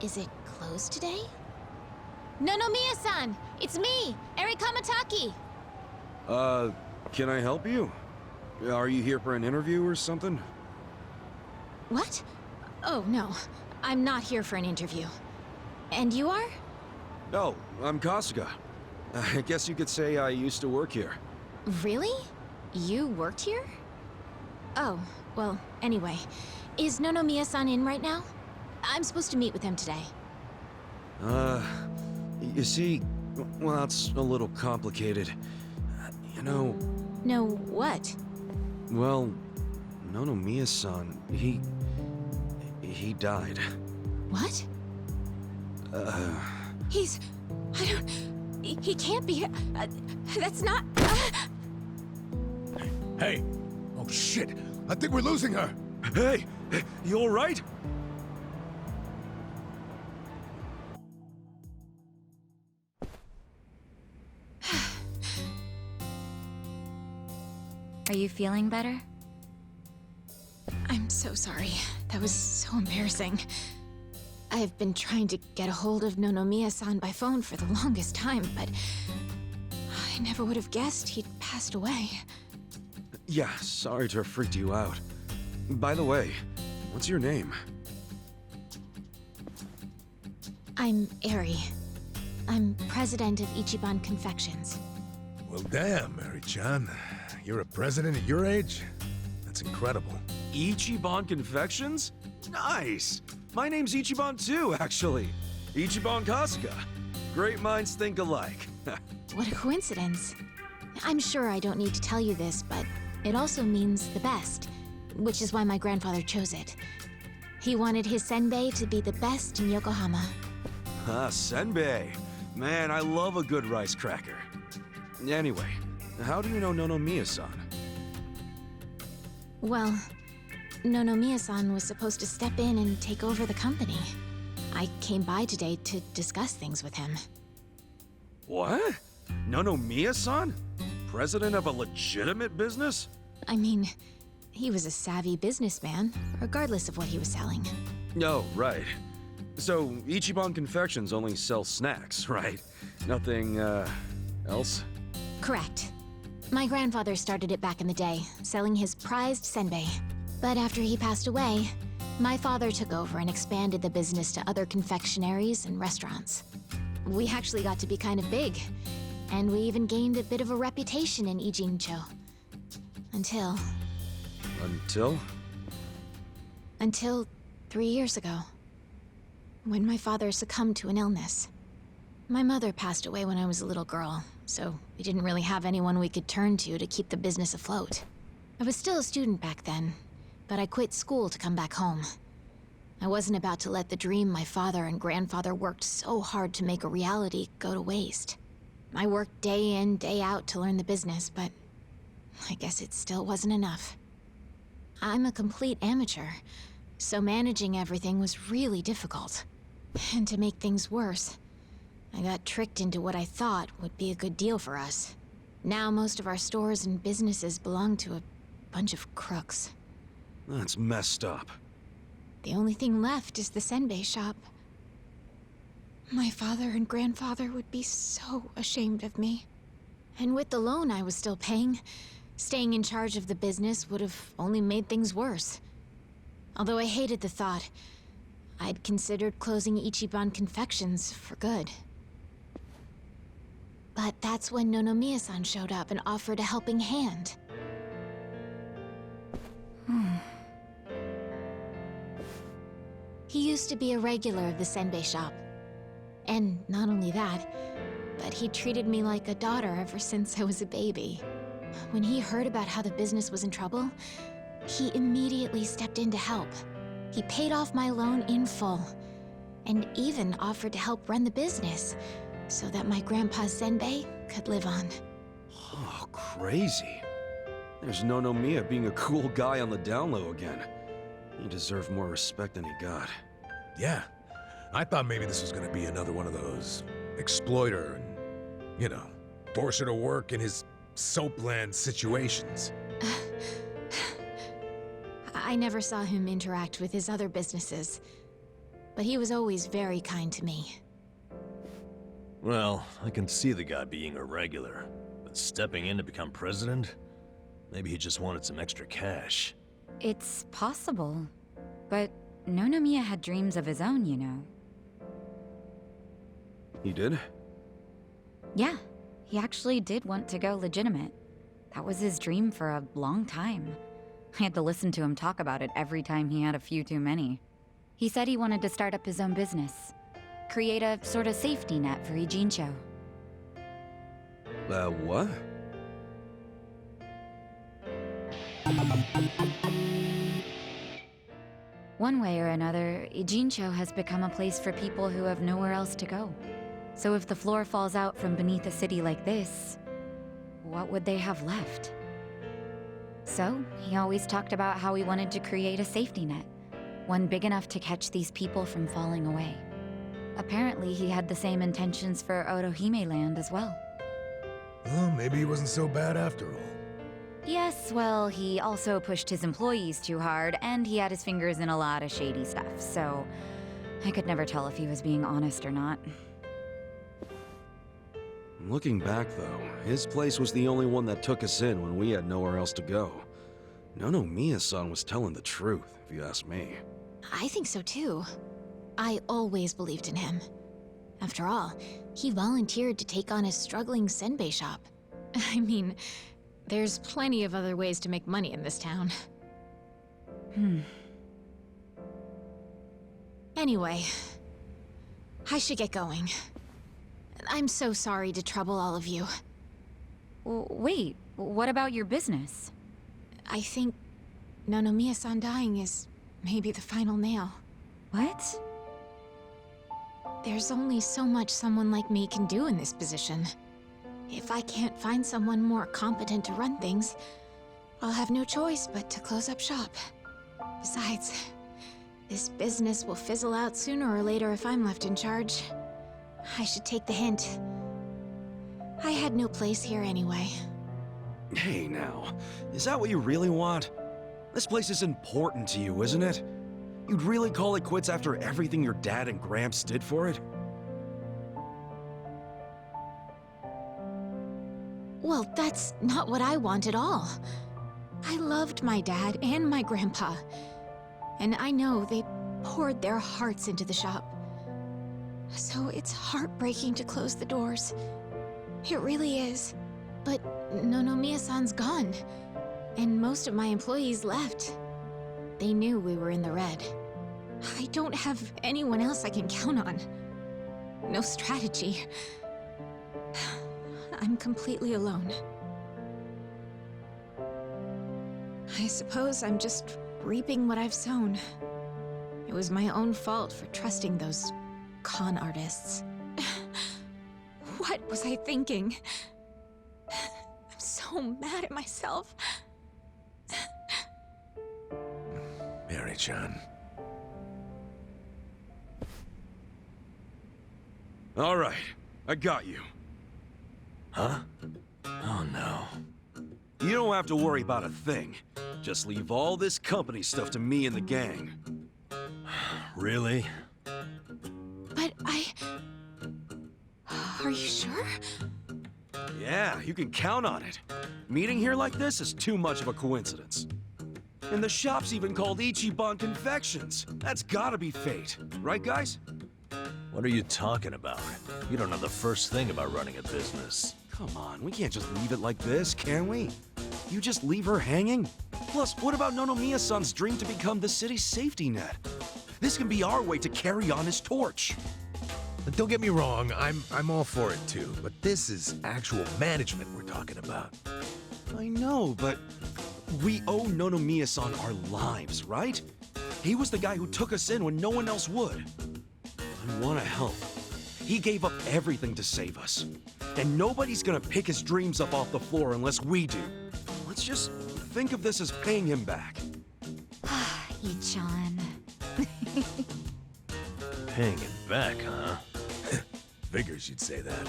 Is it closed today? Nonomiya-san! It's me, Eri Kamataki! Can I help you? Are you here for an interview or something? What? Oh, no. I'm not here for an interview. And you are? Oh, I'm Kasuga. I guess you could say I used to work here. Really? You worked here? Oh, well, anyway. Is Nonomiya-san in right now? I'm supposed to meet with him today. You see, well, it's a little complicated. You know... No, what? Well, Nonomiya-san, he died. What? He's... I don't... He can't be... that's not... Hey! Oh shit! I think we're losing her! Hey! You alright? Are you feeling better? I'm so sorry. That was so embarrassing. I've been trying to get a hold of Nonomiya-san by phone for the longest time, but... I never would have guessed he'd passed away. Yeah, sorry to have freaked you out. By the way, what's your name? I'm Eri. I'm president of Ichiban Confections. Well, damn, Mary-chan. You're a president at your age? That's incredible. Ichiban Confections? Nice! My name's Ichiban too, actually. Ichiban Kasugą. Great minds think alike. What a coincidence. I'm sure I don't need to tell you this, but it also means the best, which is why my grandfather chose it. He wanted his senbei to be the best in Yokohama. Ah, senbei. Man, I love a good rice cracker. Anyway, how do you know Nonomiya-san? Well, Nonomiya-san was supposed to step in and take over the company. I came by today to discuss things with him. What? Nonomiya-san? President of a legitimate business? I mean, he was a savvy businessman, regardless of what he was selling. Oh, right. So, Ichiban Confections only sells snacks, right? Nothing, else? Correct. My grandfather started it back in the day, selling his prized senbei. But after he passed away, my father took over and expanded the business to other confectionaries and restaurants. We actually got to be kind of big, and we even gained a bit of a reputation in Ijincho. Until... Until 3 years ago, when my father succumbed to an illness. My mother passed away when I was a little girl, so we didn't really have anyone we could turn to keep the business afloat. I was still a student back then, but I quit school to come back home. I wasn't about to let the dream my father and grandfather worked so hard to make a reality go to waste. I worked day in, day out to learn the business, but I guess it still wasn't enough. I'm a complete amateur, so managing everything was really difficult. And to make things worse, I got tricked into what I thought would be a good deal for us. Now most of our stores and businesses belong to a bunch of crooks. That's messed up. The only thing left is the senbei shop. My father and grandfather would be so ashamed of me. And with the loan I was still paying, staying in charge of the business would have only made things worse. Although I hated the thought, I'd considered closing Ichiban Confections for good. But that's when Nonomiya-san showed up and offered a helping hand. He used to be a regular of the senbei shop. And not only that, but he treated me like a daughter ever since I was a baby. When he heard about how the business was in trouble, he immediately stepped in to help. He paid off my loan in full, and even offered to help run the business, so that my grandpa's senbei could live on. Oh, crazy. There's Nonomiya being a cool guy on the down low again. He deserved more respect than he got. Yeah. I thought maybe this was gonna be another one of those exploiter and, you know, force her to work in his soapland situations. I never saw him interact with his other businesses. but he was always very kind to me. Well, I can see the guy being irregular, but stepping in to become president? Maybe he just wanted some extra cash. It's possible, but Nonomiya had dreams of his own, you know. He did? Yeah, he actually did want to go legitimate. That was his dream for a long time. I had to listen to him talk about it every time he had a few too many. He said he wanted to start up his own business. Create a sort of safety net for Ijincho. What? One way or another, Ijincho has become a place for people who have nowhere else to go. So if the floor falls out from beneath a city like this, what would they have left? So, he always talked about how he wanted to create a safety net, one big enough to catch these people from falling away. Apparently, he had the same intentions for Otohime Land as well. Well, maybe he wasn't so bad after all. Yes, well, he also pushed his employees too hard, and he had his fingers in a lot of shady stuff, so I could never tell if he was being honest or not. Looking back, though, his place was the only one that took us in when we had nowhere else to go. Nonomiya-san was telling the truth, if you ask me. I think so too. I always believed in him. After all, he volunteered to take on his struggling senbei shop. I mean, there's plenty of other ways to make money in this town. Anyway, I should get going. I'm so sorry to trouble all of you. Wait, what about your business? I think Nonomiya-san dying is maybe the final nail. What? There's only so much someone like me can do in this position. If I can't find someone more competent to run things, I'll have no choice but to close up shop. Besides, this business will fizzle out sooner or later if I'm left in charge. I should take the hint. I had no place here anyway. Hey now, is that what you really want? This place is important to you, isn't it? You'd really call it quits after everything your dad and Gramps did for it? Well, that's not what I want at all. I loved my dad and my grandpa, and I know they poured their hearts into the shop. So it's heartbreaking to close the doors. It really is. But Nonomiya-san's gone, and most of my employees left. They knew we were in the red. I don't have anyone else I can count on. No strategy. I'm completely alone. I suppose I'm just reaping what I've sown. It was my own fault for trusting those con artists. What was I thinking? I'm so mad at myself. Mary-chan. All right, I got you. Huh? Oh no. You don't have to worry about a thing. Just leave all this company stuff to me and the gang. Really? But Are you sure? Yeah, you can count on it. Meeting here like this is too much of a coincidence. And the shop's even called Ichiban Confections. That's gotta be fate, right guys? What are you talking about? You don't know the first thing about running a business. Come on, we can't just leave it like this, can we? You just leave her hanging? Plus, what about Nonomiya-san's dream to become the city's safety net? This can be our way to carry on his torch. But don't get me wrong, I'm all for it too, but this is actual management we're talking about. I know, but we owe Nonomiya-san our lives, right? He was the guy who took us in when no one else would. I want to help. He gave up everything to save us. And nobody's gonna pick his dreams up off the floor unless we do. Let's just think of this as paying him back. Ichan. Paying it back, huh? Figures you'd say that.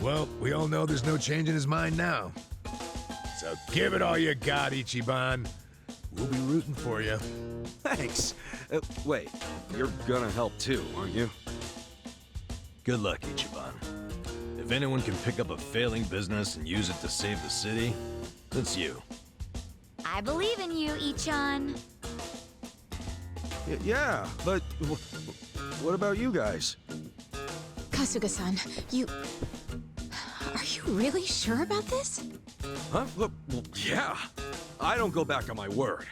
Well, we all know there's no change in his mind now. So give it all you got, Ichiban. We'll be rooting for you. Thanks. Wait, you're gonna help too, aren't you? Good luck, Ichiban. If anyone can pick up a failing business and use it to save the city, it's you. I believe in you, Ichan. Yeah, but what about you guys? Kasuga-san, you... Are you really sure about this? Huh? Well, yeah. I don't go back on my word.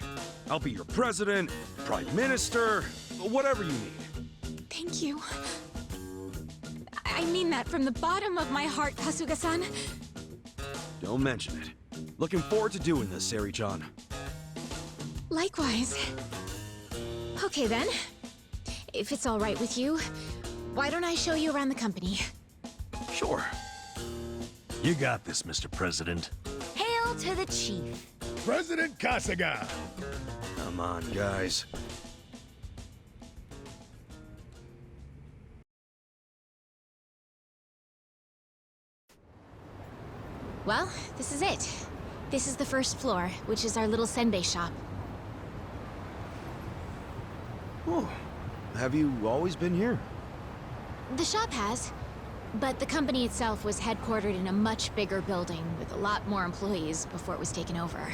I'll be your president, prime minister, whatever you need. Thank you. I mean that from the bottom of my heart, Kasuga-san. Don't mention it. Looking forward to doing this, Sari-chan. Likewise. Okay then. If it's all right with you, why don't I show you around the company? Sure. You got this, Mr. President. Hail to the chief. President Kasugą! Come on, guys. Well, this is it. This is the first floor, which is our little senbei shop. Oh, have you always been here? The shop has, but the company itself was headquartered in a much bigger building with a lot more employees before it was taken over.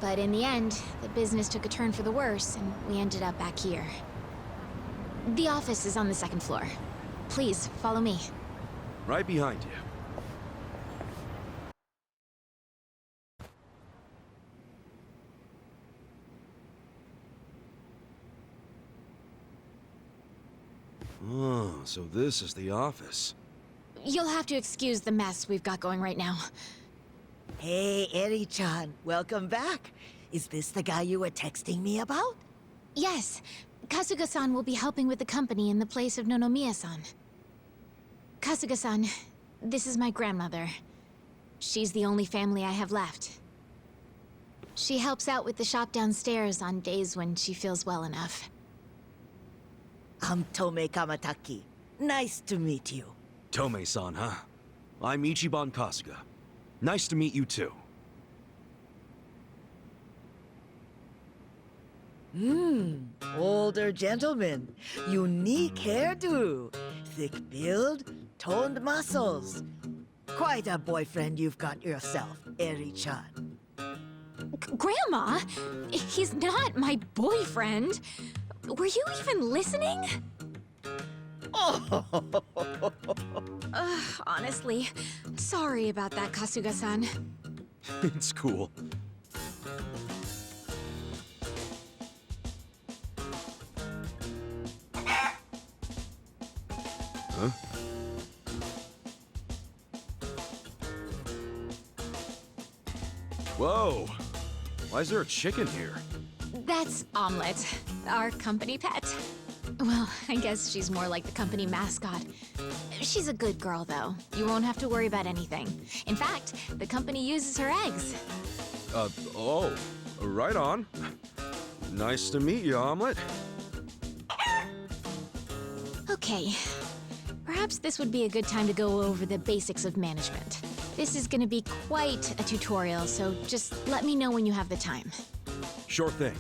But in the end, the business took a turn for the worse, and we ended up back here. The office is on the second floor. Please, follow me. Right behind you. Oh, so this is the office. You'll have to excuse the mess we've got going right now. Hey, Eri-chan, welcome back. Is this the guy you were texting me about? Yes, Kasuga-san will be helping with the company in the place of Nonomiya-san. Kasuga-san, this is my grandmother. She's the only family I have left. She helps out with the shop downstairs on days when she feels well enough. I'm Tome Kamataki. Nice to meet you. Tome-san, huh? I'm Ichiban Kasugą. Nice to meet you too. Older gentleman. Unique hairdo. Thick build, toned muscles. Quite a boyfriend you've got yourself, Eri-chan. Grandma? He's not my boyfriend. Were you even listening? Oh, Honestly, sorry about that, Kasuga-san. It's cool. Huh? Whoa! Why is there a chicken here? That's Omelette, our company pet. Well, I guess she's more like the company mascot. She's a good girl, though. You won't have to worry about anything. In fact, the company uses her eggs. Oh, right on. Nice to meet you, Omelette. Okay. Perhaps this would be a good time to go over the basics of management. This is gonna be quite a tutorial, so just let me know when you have the time. Sure thing.